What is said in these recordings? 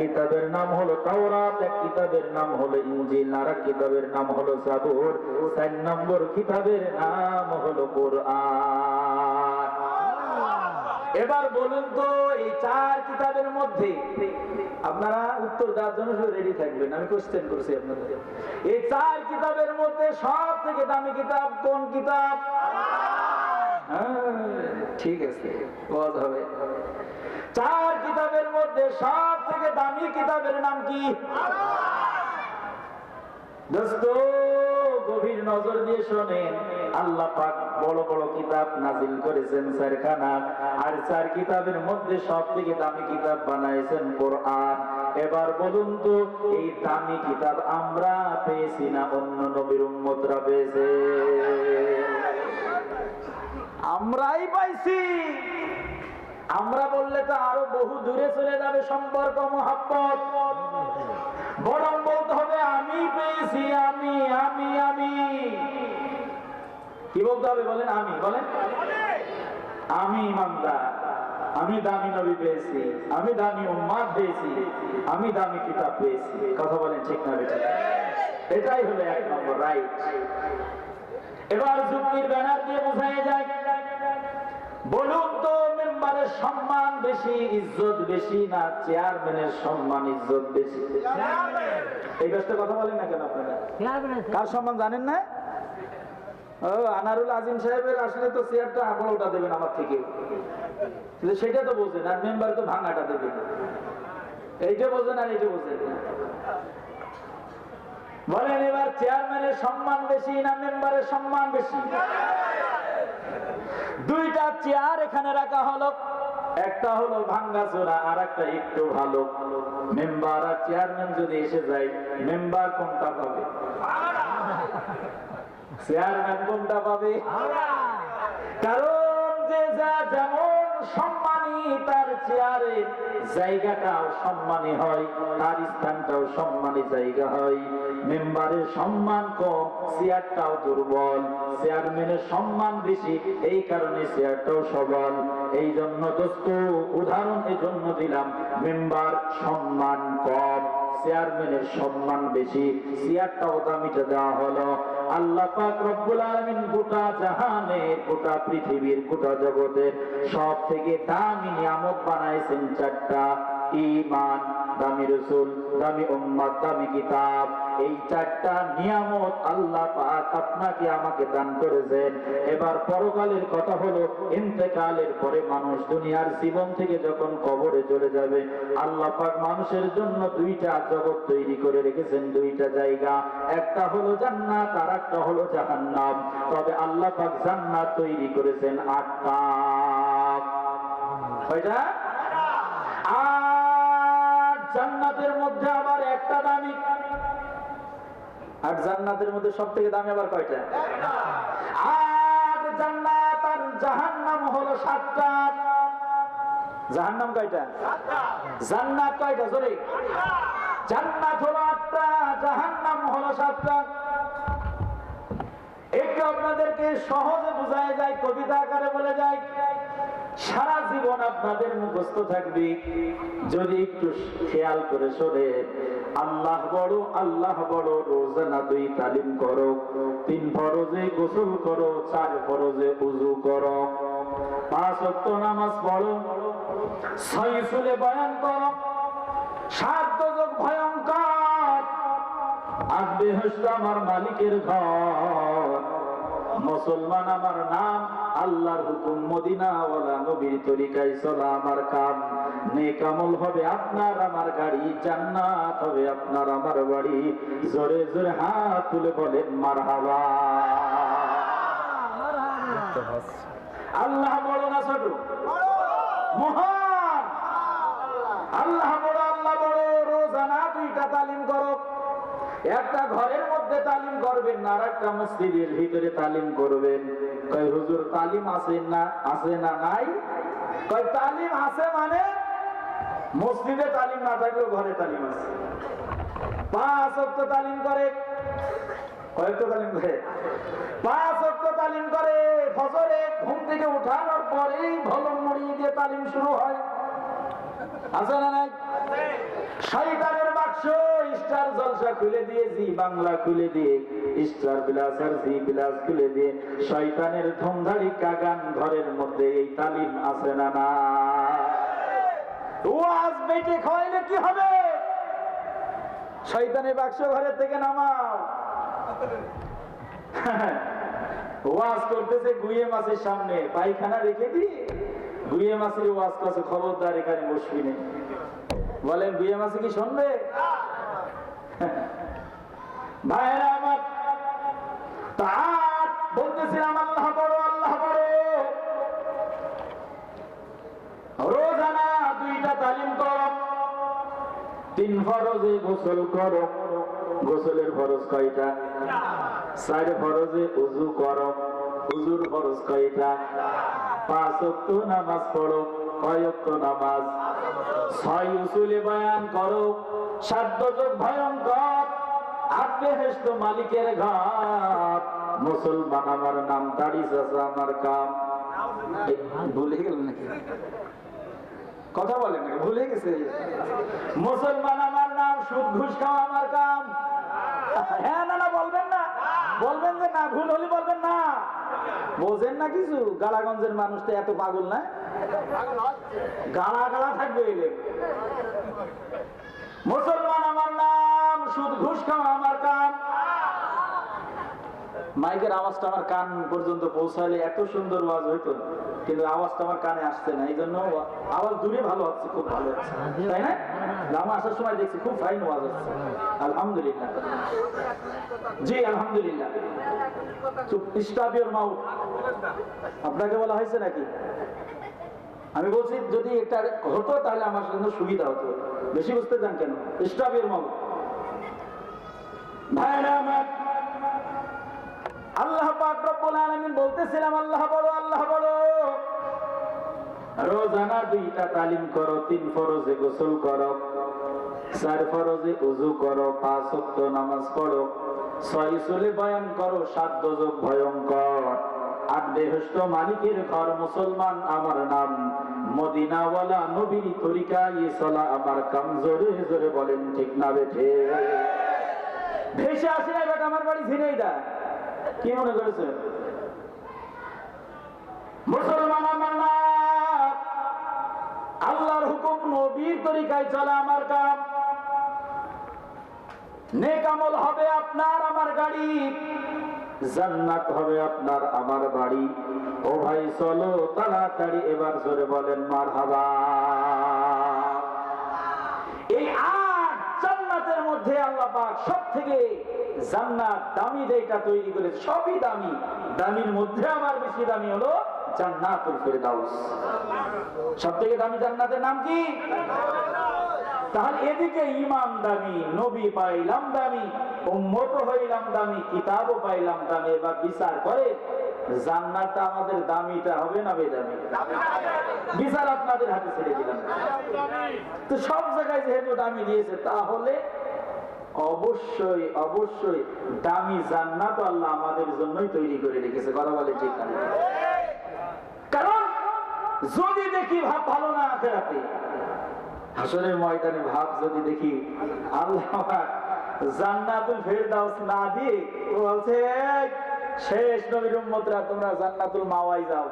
কিতাবের নাম হলো তাওরাত, এক কিতাবের নাম হলো ইনজিল, আর এক কিতাবের নাম হলো জাবুর, 4 নম্বর কিতাবের নাম হলো কোরআন। এবার বলুন তো এই 4 কিতাবের মধ্যে আপনারা উত্তর দেওয়ার জন্য রেডি থাকবেন, আমি কোশ্চেন করছি আপনাদের। এই 4 কিতাবের মধ্যে সব থেকে দামি কিতাব কোন কিতাব? ঠিক আছে, ওয়াজ হবে। 4 কিতাবের মধ্যে সব থেকে দামি কিতাবের নাম কি? দোস্ত গভীর নজর দিয়ে শোনেন, আল্লাহ পাক বড় বড় কিতাব নাজিল করেছেন 4 খানা, আর 4 কিতাবের মধ্যে সব থেকে দামি কিতাব বানাইছেন কোরআন। এবার বলুন তো এই দামি কিতাব আমরা পেয়েছি না অন্য নবীর উম্মতরা পেয়েছে? আমরাই পাইছি। আমরা বললে তো আরো বহু দূরে চলে যাবে সম্পর্ক মহব্বত, বরং বলতে হবে আমি পেয়েছি, আমি আমি আমি। কি বলতে হবে বলেন? আমি বলেন, আমি ইমানদার, আমি দামি নবী পেয়েছি, আমি দামি উম্মাত পেয়েছি, আমি দামি কিতাব পেয়েছি। কথা বলেন ঠিক না বেটা? এটাই হলো 1 নম্বর রাইট। এবার যুক্তির ব্যানার দিয়ে বোঝায় যায়, বলুন তো মেম্বারের সম্মান বেশি, ইজ্জত বেশি, না চেয়ারম্যানের সম্মান ইজ্জত বেশি? এই ব্যস্ত কথা বলেন না কেন আপনারা? কার সম্মান জানেন না? ও আনারুল আজিম সাহেবের আসলে তো চেয়ারটা বড়টা দেবেন আমার থেকে, সেটা তো বোঝেন, আর মেম্বার তো ভাঙাটা দেবেন। এইটা বোঝেন আর এইটা বোঝেন। বলেন এবার চেয়ারম্যানের সম্মান বেশি না মেম্বারের সম্মান বেশি? 2টা চেয়ার এখানে রাখা হলো, একটা হলো ভাঙ্গাচোরা আর একটা একটু ভালো। মেম্বার আর চেয়ারম্যান যদি এসে যায়, মেম্বার কোনটা পাবে? চেয়ারম্যান কোনটা পাবে? কারণ যে যা যেমন সম্মানী তার চেয়ারের জায়গাটাও সম্মানী হয়, তার স্থানটাও সম্মানী জায়গা হয়। মেম্বারের সম্মান কম, চেয়ারটাও দুর্বল। চেয়ারম্যানের সম্মান বেশি, এই কারণে চেয়ারটাও সবল। এই জন্য দোস্ত উদাহরণ এই জন্য দিলাম, মেম্বার সম্মান কম, চেয়ারম্যানের সম্মান বেশি, চেয়ারটাও দামিটা দেওয়া হলো। আল্লাহ পাক রব্বুল আলামিন গোটা জাহানের, গোটা পৃথিবীর, গোটা জগতের সব থেকে দামি নিয়ামত বানাইছেন 4টা। ঈমান, দামি রাসূল, দামি উম্মত, দামি কিতাব। এই 4টা নিয়ামত আল্লাহ পাক আপনাকে আমাকে দান করেছেন। এবার পরকালের কথা হলো, ইন্তেকালের পরে মানুষ দুনিয়ার জীবন থেকে যখন কবরে চলে যাবে, আল্লাহ পাক মানুষের জন্য 2টা জগৎ তৈরি করে রেখেছেন, 2টা জায়গা। একটা হলো জান্নাত আর একটা হলো জাহান্নাম। তবে আল্লাহ পাক জান্নাত তৈরি করেছেন 8টা। কয়টা? আর জান্নাতের মধ্যে আবার একটা দামি। আর জান্নাতের মধ্যে সব থেকে দামি আবার কয়টা? আর জান্নাত আর জাহান্নাম হলো 7টা। জাহান্নাম কয়টা? জান্নাত কয়টা? জোরে। জান্নাত হলো 8টা, জাহান্নাম হলো 7টা। একটু আপনাদেরকে সহজে বোঝায় যায়, কবিতা আকারে বলে যায়, সারা জীবন আপনাদের মুখস্থ থাকবে যদি একটু খেয়াল করে শোনে। আল্লাহ বড়, আল্লাহ বড়, রোজানা 2 তালিম করো, 3 ফরজে গোসল করো, 4 ফরজে উযু করো, 5 ওয়াক্ত নামাজ পড়ো, 6 উসুলে বয়ান করো, 7 দোজখ ভয়ঙ্কর, 8 বেহেশত আমার মালিকের ঘর, মুসলমান আমার নাম, আল্লাহর হুকুম মদিনা ওয়ালা, নবীর তরিকায় চলা আমার কাম, নেক আমল হবে আপনার আমার গাড়ি, জান্নাত হবে আপনার আমার বাড়ি। জোরে জোরে হাত তুলে বলেন মারহাবা। আল্লাহ বড় না ছোট? মহান। আল্লাহ বড়, আল্লাহ বড়। রোজানা 2টা তালিম করো। একটা ঘরের মধ্যে তালিম করবেন না, আর একটা মসজিদের ভিতরে তালিম করবেন। কয় হুজুর তালিম আছে না? আছে না নাই? কয় তালিম আছে মানে মসজিদে তালিম না থাকলেও ঘরে তালিম আছে। 5 ওয়াক্ত তালিম করে। কয়েকটা তালিম করে? 5 ওয়াক্ত তালিম করে। ফজরে ঘুম থেকে উঠানোর পরেই ভলম মুড়ি দিয়ে তালিম শুরু হয়। আছে না নাই? শয়তানের বাক্স স্টার জলসা খুলে দিয়ে, জি বাংলা খুলে দিয়ে, স্টার বিলাস আর জি বিলাস খুলে দিয়ে শয়তানের ধুমধারি কাগান ঘরের মধ্যে এই তালিম আছে না না? ওয়াজ বেটে খাওয়াইলে কি হবে? শয়তানের বাক্স ঘরের থেকে নামাও। ওয়াজ করতেছে গুয়ে মাছের সামনে, পায়খানা রেখে দিয়ে গুয়ে মাছের ওয়াজ করছে, খবরদার এখানে বসবি না। বলেন গুয়ে মাছে কি শুনবে? ভাইরা আমার, তার বলতেছিলাম আল্লাহ বড়, আল্লাহ বড়। রোজানা 2টা তালিম করো, 3 ফরজে গোসল করো। গোসলের ফরজ কয়টা? 4 ফরজে উযু করো। উযুর ফরজ কয়টা? 5 ওয়াক্ত নামাজ পড়ো। কয় ওয়াক্ত নামাজ? 6 উসুলে বয়ান করো। 7 দজক ভয়ঙ্কর, 8 বেহেশত মালিকের ঘর। মুসলমান আমার নাম, দাড়ি চাচা আমার কাম। ভুলে গেল নাকি? কথা বলেন না, ভুলে গেছে? মুসলমান আমার নাম, সুদ ঘুষ খাওয়া আমার কাম। হ্যাঁ না না বলবেন না, বলবেন যে না, ভুল হলে বলবেন না। বোঝেন না কিছু? গালাগঞ্জের মানুষ তো এত পাগল না, গালা গালা থাকবে। মুসলমান আমার নাম, সুদ ঘুষ খাওয়া আমার কাম। মাইকের আওয়াজটা আমার কান পর্যন্ত পৌঁছালে এত সুন্দর ওয়াজ হইতো, কিন্তু আওয়াজটা আমার কানে আসছে না। এই জন্য আওয়াজ দূরে ভালো হচ্ছে, খুব ভালো হচ্ছে, তাই না? আমি আসার সময় দেখছি খুব ফাইন ওয়াজ হচ্ছে, আলহামদুলিল্লাহ। জি আলহামদুলিল্লাহ। স্টপ ইওর মাউথ আপনাকে বলা হয়েছে নাকি? আমি বলছি যদি এটা হতো তাহলে আমার জন্য সুবিধা হতো। বেশি বুঝতে চান কেন? Stop your mouth. ভাইরা আমার, আল্লাহ পাক রব্বুল আলামিন বলতেছিলাম আল্লাহ বড়, আল্লাহ বড়। রোজানা 2টা তালিম করো, 3 ফরজে গোসল করো, 4 ফরজে উযু করো, 5 ওয়াক্ত নামাজ পড়ো, 6 উসুলে বয়ান করো, 7 দজক ভয়ঙ্কর, 8 বেহেশত মালিকের ঘর। মুসলমান আমার নাম, মদিনাওয়ালা নবীর তরিকায় চলা আমার কাম। জোরে জোরে বলেন ঠিক না বেঠে? ভেসে আসে না বেটা আমার বাড়ি ঝিনাইদহ, কি মনে করেছে? মুসলমান আমার নাম, আল্লাহর হুকুম, নবীর তরিকায় চলা আমার কাম। নেক আমল হবে আপনার আমার গাড়ি, জান্নাত হবে আপনার আমার বাড়ি। ও ভাই চলো তাড়াতাড়ি, এবার জোরে বলেন মারহাবা। এই 8 জান্নাতের মধ্যে আল্লাহ পাক সবথেকে জান্নাত দামি যেটা তৈরি করেছে, সবই দামি। দামির মধ্যে আমার বেশি দামি হলো জান্নাতুল ফেরদাউস। সবথেকে দামি জান্নাতের নাম কি? তাহলে এদিকে ঈমান দামি, নবী পাইলাম দামি, উম্মত হইলাম দামি, কিতাবও পাইলাম দামি। এবার বিচার করে জান্নাতটা আমাদের দামিটা হবে না বেদামি? বিচার আপনাদের হাতে ছেড়ে দিলাম। তো সব জায়গায় যেহেতু দামি দিয়েছে, তাহলে অবশ্যই অবশ্যই দামি জান্নাত আল্লাহ আমাদের জন্যই তৈরি করে রেখেছে। কথা বলে ঠিক না? কারণ যদি দেখি ভাব ভালো না আখিরাতে, হাসরের ময়দানে ভাব যদি দেখি আল্লাহ জান্নাতুল ফেরদাউস না দিয়ে বলছে শেষ নবীর উম্মতরা তোমরা জান্নাতুল মাওয়ায় যাও,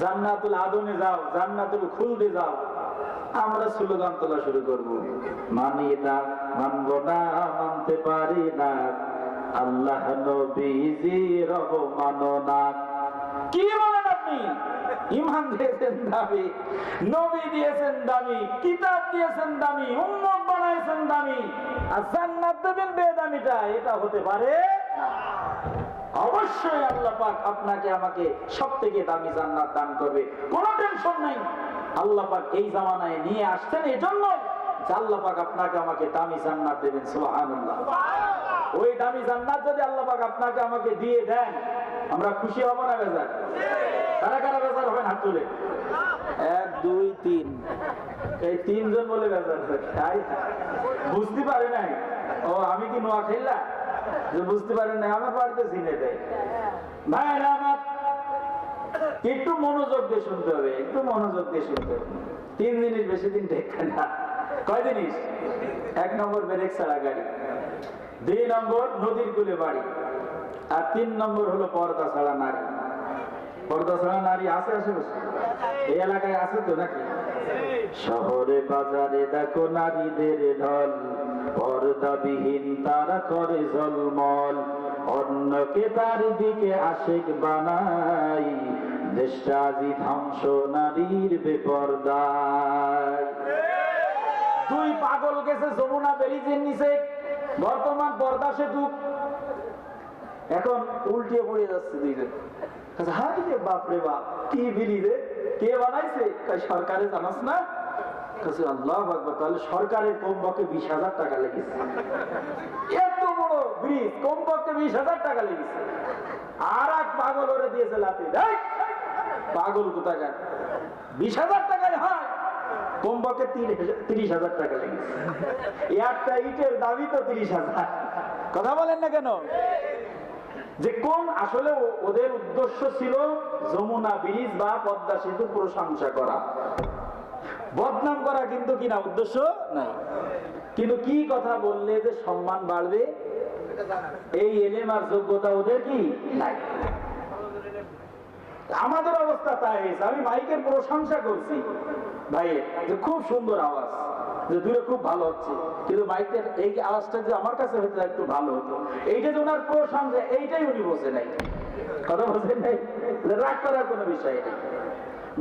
জান্নাতুল আদমে যাও, জান্নাতুল খুলদে যাও, আমরা স্লোগান তোলা শুরু করব, মানি না, মানব না, মানতে পারি না, আল্লাহ নবীজি রহমান না। কি বলেন আপনি? ঈমান দিয়েছেন দামি, নবী দিয়েছেন দামি, কিতাব দিয়েছেন দামি, উম্মত বানাইছেন দামি, আর জান্নাত দেবেন বেদামিটা? এটা হতে পারে না। অবশ্যই আল্লাহ পাক আপনাকে আমাকে সবথেকে দামি জান্নাত দান করবে, কোনো টেনশন নাই। আল্লাহ পাক এই জামানায় নিয়ে আসছেন এজন্য যে আল্লাহ পাক আপনাকে আমাকে দামি জান্নাত দেবেন। সুবহানাল্লাহ। ওই দামি জান্নাত যদি আল্লাহ পাক আপনাকে আমাকে দিয়ে দেন, আমরা খুশি হব না বেজার? কারা কারা বেজার হবেন হাত তুলে? 1 2 3, এই 3 জন বলে বেজার। তাই বুঝতে পারে নাই? ও আমি কি নোয়াখাইলা যে বুঝতে পারেন না? আমার বাড়িতে চিনে দেয়। ভাইরা আমার, একটু মনোযোগ দিয়ে শুনতে হবে, একটু মনোযোগ দিয়ে শুনতে হবে। 3 জিনিস বেশি দিন ঠেকে না। কয় জিনিস? 1 নম্বর ব্রেক ছাড়া গাড়ি, 2 নম্বর নদীর কূলে বাড়ি, আর 3 নম্বর হলো পর্দা ছাড়া নারী। পর্দা ছাড়া নারী আছে আশেপাশে? এই এলাকায় আছে তো নাকি? শহরে বাজারে দেখো নারীদের ঢল, পর্দাবিহীন তারা করে ঝলমল, অন্যকে তার দিকে আশিক বানাই, দেশটা আজি ধ্বংস নারীর বেপরদায়। 2 পাগল গেছে যমুনা ব্রিজের নিচে, বর্তমান পর্দা সেতু, এখন উল্টিয়ে পড়ে যাচ্ছে দুইজন। হাই রে বাপ রে বাপ, কি ব্রিজে কে বানাইছে? সরকারে জানাস না? আল্লাহু আকবার, তাহলে সরকারের কমপক্ষে 20,000 টাকা লেগেছে। এত বড় ব্রিজ কমপক্ষে 20,000 টাকা লেগেছে। আর এক পাগল ওরে দিয়েছে লাথি। পাগল কোথাকার, 20,000 টাকায় হয়? কমপক্ষে 30,000 টাকা লেগেছে। একটা ইটের দাবি তো 30,000। কথা বলেন না কেন? যে কোন আসলে ওদের উদ্দেশ্য ছিল যমুনা ব্রিজ বা পদ্মা সেতু প্রশংসা করা, বদনাম করা, কিন্তু কিনা উদ্দেশ্য নাই। কিন্তু কি কথা বললে যে সম্মান বাড়বে, এই এলেম আর যোগ্যতা ওদের কি নাই। আমাদের অবস্থা তাই হয়েছে। আমি মাইকের প্রশংসা করছি ভাই, যে খুব সুন্দর আওয়াজ, যে দূরে খুব ভালো হচ্ছে, কিন্তু মাইকের এই আওয়াজটা যে আমার কাছে হয়তো একটু ভালো হতো, এইটা যে ওনার প্রশংসা, এইটাই উনি বোঝে নাই। কথা বোঝেন নাই, রাগ করার কোনো বিষয় নেই।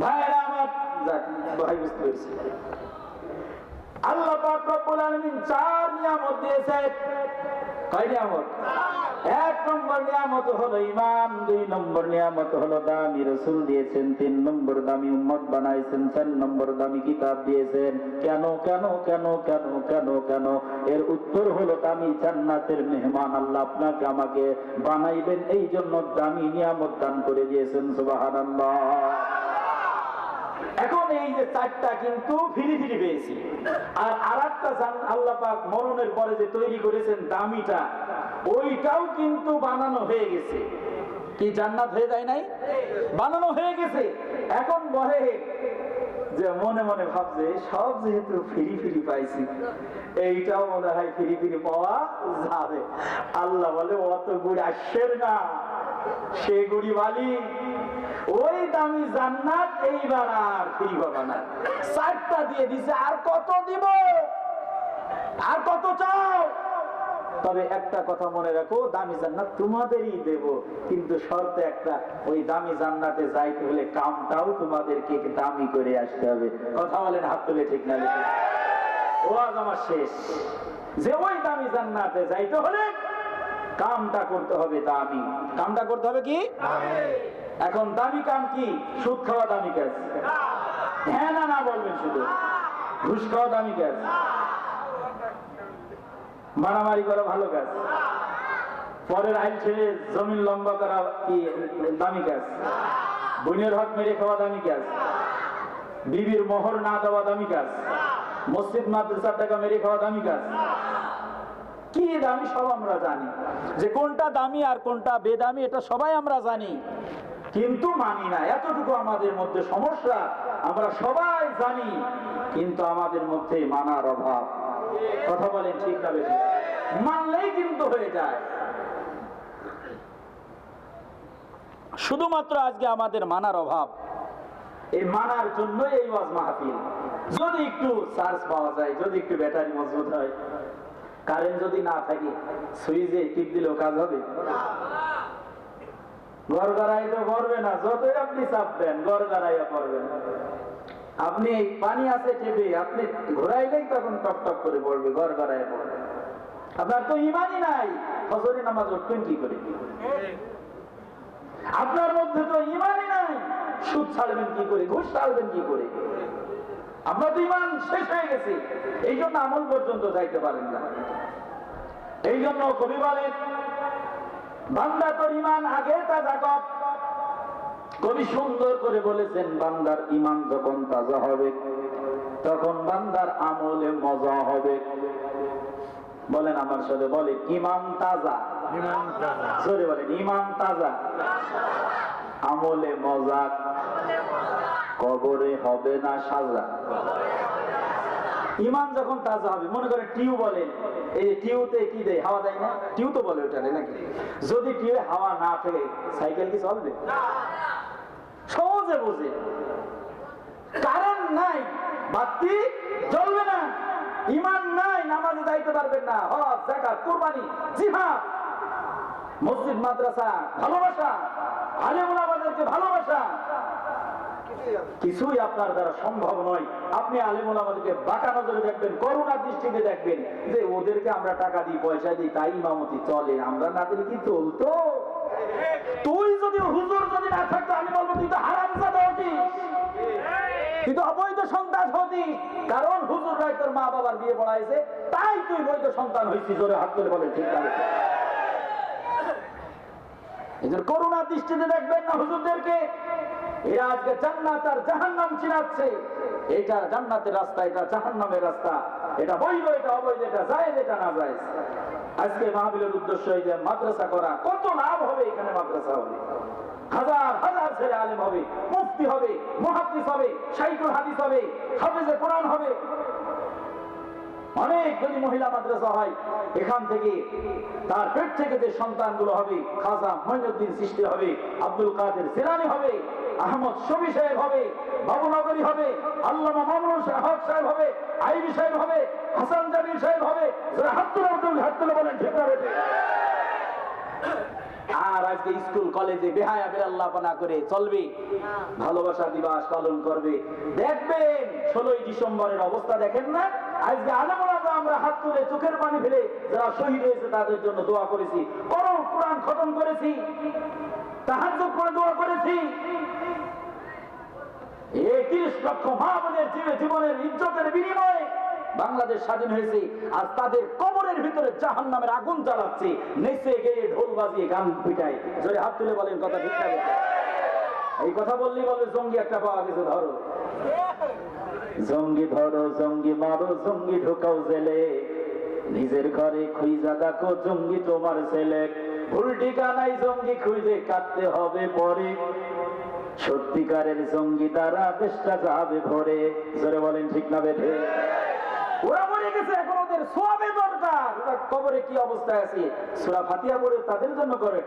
ভাইরা আমার, ভাই বুঝতে পেরেছি। আল্লাহ পাক রব্বুল আলামিন 4 নিয়ামত দিয়েছেন। কয় নিয়ামত? 1 নম্বর নিয়ামত হলো ঈমান, 2 নম্বর নিয়ামত হলো দামি রাসূল দিয়েছেন, 3 নম্বর দামি উম্মত বানাইছেন, 4 নম্বর দামি কিতাব দিয়েছেন। কেন কেন কেন কেন কেন কেন? এর উত্তর হলো দামি জান্নাতের মেহমান আল্লাহ আপনাকে আমাকে বানাইবেন, এই জন্য দামি নিয়ামত দান করে দিয়েছেন। সুবহানাল্লাহ। এখন এই যে 4টা কিন্তু ফিরি ফিরি পেয়েছি, আর আরেকটা আল্লাহ পাক মরণের পরে যে তৈরি করেছেন দামিটা, ওইটাও কিন্তু বানানো হয়ে গেছে। কি জান্নাত হয়ে যায় নাই? বানানো হয়ে গেছে। এখন বলে যে মনে মনে ভাবছে সব যেহেতু ফিরি ফিরি পাইছি, এইটাও মনে হয় ফিরি ফিরি পাওয়া যাবে। আল্লাহ বলে অত গুড়ি আসছেন না, সে গুড়ি বালি, ওই দামি জান্নাত এইবার আর ফিরি পাবা না। 4টা দিয়ে দিছে, আর কত দিব? আর কত চাও? তবে একটা কথা মনে রাখো, দামি জান্নাত তোমাদেরই দেব, কিন্তু শর্ত একটা, ওই দামি জান্নাতে যাইতে হলে কামটাও তোমাদেরকে দামি করে আসতে হবে। কথা বলেন, হাত তুলে ঠিক না? ওয়াজ আমার শেষ, যে ওই দামি জান্নাতে যাইতে হলে কামটা করতে হবে দামি। কামটা করতে হবে কি? এখন দামি কাম কি? সুদ খাওয়া দামি কাজ? হ্যাঁ না না বলবেন শুধু। ঘুষ খাওয়া দামি কাজ? মারামারি করা ভালো কাজ? পরের আইন ছেড়ে জমিন লম্বা করা কি দামি কাজ? বোনের হক মেরে খাওয়া দামি কাজ? বিবির মোহর না দেওয়া দামি কাজ? মসজিদ মাদ্রাসার টাকা মেরে খাওয়া দামি কাজ? কি দামি সব আমরা জানি, যে কোনটা দামি আর কোনটা বেদামি এটা সবাই আমরা জানি, কিন্তু মানি না। এতটুকু আমাদের মধ্যে সমস্যা, আমরা সবাই জানি কিন্তু আমাদের মধ্যে মানার অভাব। কথা বলেন ঠিক না বেশি? মানলেই কিন্তু হয়ে যায়। শুধুমাত্র আজকে আমাদের মানার অভাব। এই মানার জন্য এই ওয়াজ মাহফিল। যদি একটু চার্জ পাওয়া যায়, যদি একটু ব্যাটারি মজবুত হয়, কারেন্ট যদি না থাকে, সুইচে টিপ দিলেও কাজ হবে? গড়গড়াইতে পড়বে না, যতই আপনি চাপ দেন গড়গড়াইয়া পড়বে না। আপনি পানি আছে টেপে আপনি ঘোরাইলেই তখন টপ টপ করে পড়বে, গড়গড়াইয়া পড়বে। আপনার তো ইমানই নাই, ফজরের নামাজ উঠবেন কি করে? আপনার মধ্যে তো ইমানই নাই, সুদ ছাড়বেন কি করে, ঘুষ ছাড়বেন কি করে? আমরা তো ইমান শেষ হয়ে গেছে, এই জন্য আমল পর্যন্ত যাইতে পারেন না। এই জন্য কবি বলেন, বান্দা তোর ইমান আগে তাজা কর। কবি সুন্দর করে বলেছেন, বান্দার ইমান যখন তাজা হবে তখন বান্দার আমলে মজা হবে। বলেন আমার সাথে, বলে ইমান তাজা। জোরে বলেন, ইমান তাজা, আমলে মজা, কবরে হবে না সাজা। ইমান যখন তাজা হবে, মনে করেন টিউ বলেন, এই টিউতে কি দেয়, হাওয়া দেয় না, টিউ তো বলে ওটা নাকি, যদি টিউয়ে হাওয়া না থাকে সাইকেল কি চলবে? সহজে বুঝে, কারেন্ট নাই বাতি জ্বলবে না, ইমান নাই নামাজে যাইতে পারবেন না, হজ যাকাত কুরবানি জিহাদ মসজিদ মাদ্রাসা ভালোবাসা, আলেম ওলামাদেরকে ভালোবাসা, কিছুই আপনার দ্বারা সম্ভব নয়। আপনি আলেম ওলামাদেরকে বাঁকা নজরে দেখবেন, করুণা দৃষ্টিতে দেখবেন যে ওদেরকে আমরা টাকা দিই পয়সা দিই তাই ইমামতি চলে, আমরা না দিলে কি চলতো? তুই যদি হুজুর যদি না থাকতো আমি বলবো তুই তো হারামজাদা হতিস, তুই তো অবৈধ সন্তান হতিস, কারণ হুজুররাই তোর মা বাবার বিয়ে পড়াইছে তাই তুই বৈধ সন্তান হইছিস। জোরে হাত তুলে বলেন ঠিক না? এদের করুণা দৃষ্টিতে দেখবেন না হুজুরদেরকে, এরা আজকে জান্নাত আর জাহান্নাম চিনাচ্ছে। এটা জান্নাতের রাস্তা, এটা জাহান্নামের রাস্তা, এটা বৈধ, এটা অবৈধ, এটা জায়েজ, এটা না জায়েজ। আজকে মাহফিলের উদ্দেশ্য এই যে মাদ্রাসা করা, কত লাভ হবে এখানে মাদ্রাসা হবে, হাজার হাজার ছেলে আলেম হবে, মুফতি হবে, মুহাদ্দিস হবে, শাইখুল হাদিস হবে, হাফেজে কোরআন হবে। অনেক যদি মহিলা মাদ্রাসা হয়, এখান থেকে তার পেট থেকে যে সন্তানগুলো হবে, খাজা মঈনুদ্দিন চিশতি হবে, আব্দুল কাদের জিলানী হবে, আহমদ শফি সাহেব হবে, বাবুনগরী হবে, আল্লামা মামুনুল হক সাহেব হবে, আইবি সাহেব হবে, হাসান জামিল সাহেব হবে। হাত তুলে বলেন ঠিক না? আর আজকে স্কুল কলেজে বেহায়া বেরাল্লাপনা করে চলবে, ভালোবাসা দিবস পালন করবে। দেখবেন 16ই ডিসেম্বরের অবস্থা দেখেন না, আজকে আলেমরা আমরা হাত তুলে চোখের পানি ফেলে যারা শহীদ হয়েছে তাদের জন্য দোয়া করেছি, কোরআন খতম করেছি, তাহাজ্জুদ করে দোয়া করেছি। 31 লক্ষ মা বোনের জীবনের ইজ্জতের বিনিময়ে বাংলাদেশ স্বাধীন হয়েছে, আর তাদের কবরের ভিতরে জাহান্নামের আগুন জ্বালাচ্ছে, নেচে গিয়ে ঢোল বাজিয়ে গান পিটায়। জোরে হাত তুলে বলেন কথা ঠিক না? এই কথা বললেই বলবে জঙ্গি একটা পাওয়া গেছে, ধরো জঙ্গি, ধরো জঙ্গি, মারো জঙ্গি, ঢোকাও জেলে, নিজের ঘরে খুঁজা দেখো জঙ্গি তোমার ছেলে, ভুল ঠিকানায় জঙ্গি খুঁজে কাটতে হবে পরে, সত্যিকারের জঙ্গি দ্বারা দেশটা যাবে ভরে। জোরে বলেন ঠিক না বেঠে? ওরা মরে গেছে, এখন ওদের সোয়াবে দরকার। ওরা কবরে কি অবস্থায় আছে, সূরা ফাতিহা পড়ে তাদের জন্য করে।